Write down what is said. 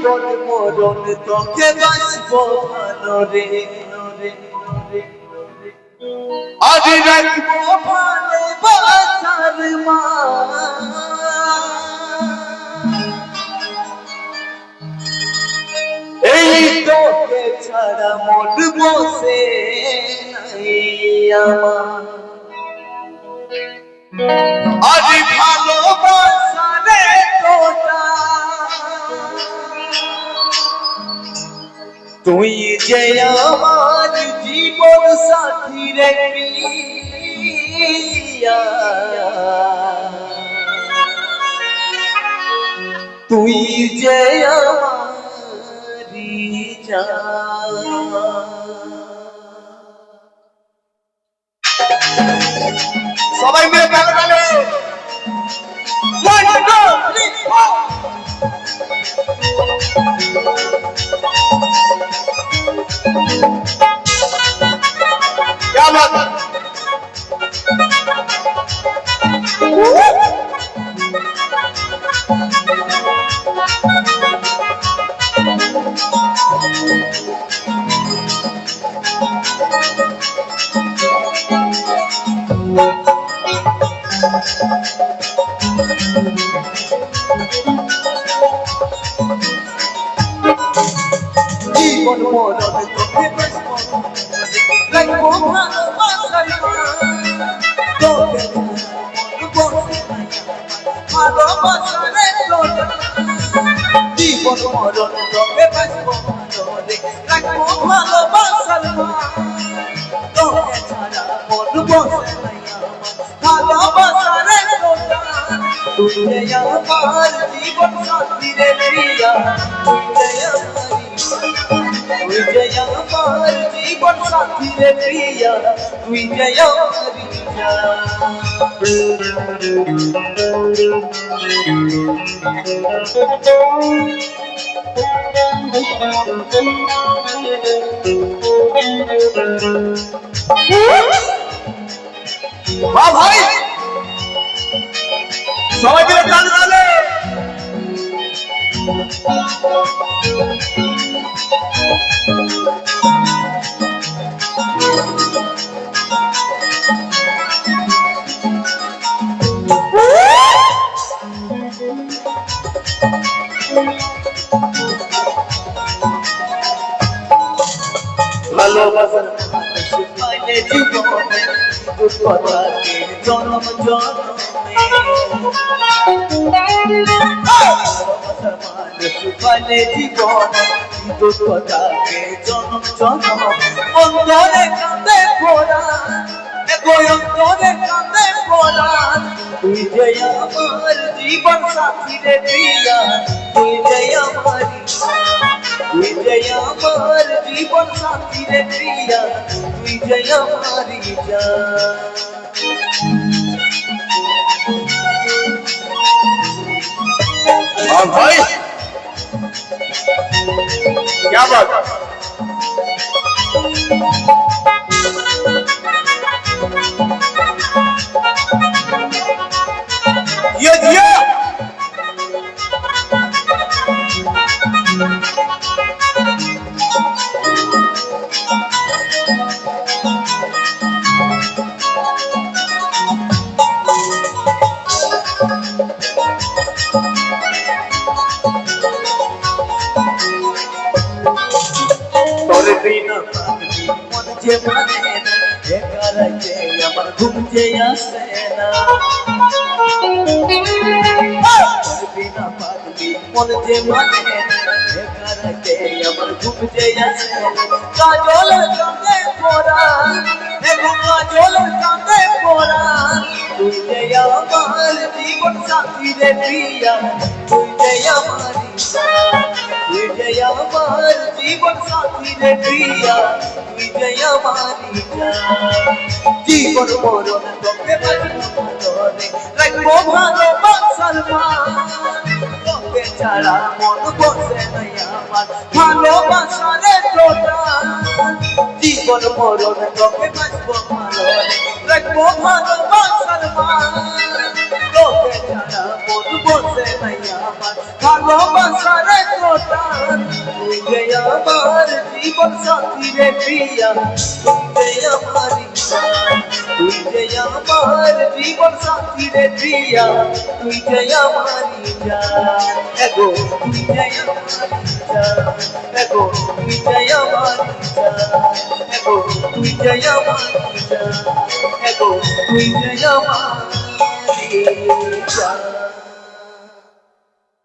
জীবন মরণ তোকে বাঁচবো ভালো রে আজ রাখবো ভালোবাসার মা এই তোকে ছাড়া মন বসে নাই আমার আজ ভালোবাসা রে তোটা তুই যে আমার জীবন সাথী রে প্রিয়া তুই যে আমারি জান সবাই মিলে গান গাবে 1 2 3 4 क्या बात है জীবন মরণ তোকে বাঁচবো রাখবো ভালোবাসার মা তোকে ভালোবাসা রে তোটা জীবন মরণ তোকে বাঁচবো রাখবো ভালোবাসার মা তোকে ছাড়া মন বসে নাই আমার ভালোবাসা রে তোটা তুই যে আমার জীবন সাথী রে প্রিয়া তুই যে আমার জীবন সাথী রে প্রিয়া তুই যে আমারি জান ভাই সবাই মিলে গান গালে ভালোবাসার পাইলে জীবনে দুঃখ থাকে জনম জনমে ভালোবাসার মানুষ পাইলে জীবনে দুঃখ থাকে জনম জনমে অন্তরে কাঁদে পোড়া অন্তরে কাঁদে পোড়া তুই যে আমার জীবন সাথী রে প্রিয়া তুই যে আমারি তুই যে আমার জীবন সাথী রে প্রিয়া তুই যে আমারি জান ভাই क्या बात ये दिया तोरे बिना मन जे माने एका राते আমার ঘুম যে আসে না तोरे बिना पागली मन जे माने एका राते আমার ঘুম যে আসে কাজল কাঁদে পোড়া কাজল কাঁদে পোড়া তুই যে আমার জীবন সাথী রে প্রিয়া তুই যে আমারি তুই যে আমার জীবন সাথী রে প্রিয়া তুই যে আমারি জীবন মরণ তোকে বাঁচবো রাখবো ভালোবাসার মা তোকে ছাড়া মন বসে নাই আমার ভালোবাসা রে তোটা জীবন মরণ তোকে বাঁচবো ভালো রাখবো ভালোবাসার মা তোকে ছাড়া মন বসে নাই আমার ভালোবাসা রে তোটা জীবন সাথী রে প্রিয়া তুই যে আমারি জান তুই যে আমার জীবন সাথী রে প্রিয়া তুই যে আমারি জান এগো তুই যে আমারি জান এগো তুই যে আমারি জান এগো তুই যে আমারি জান এগো তুই যে আমারি জান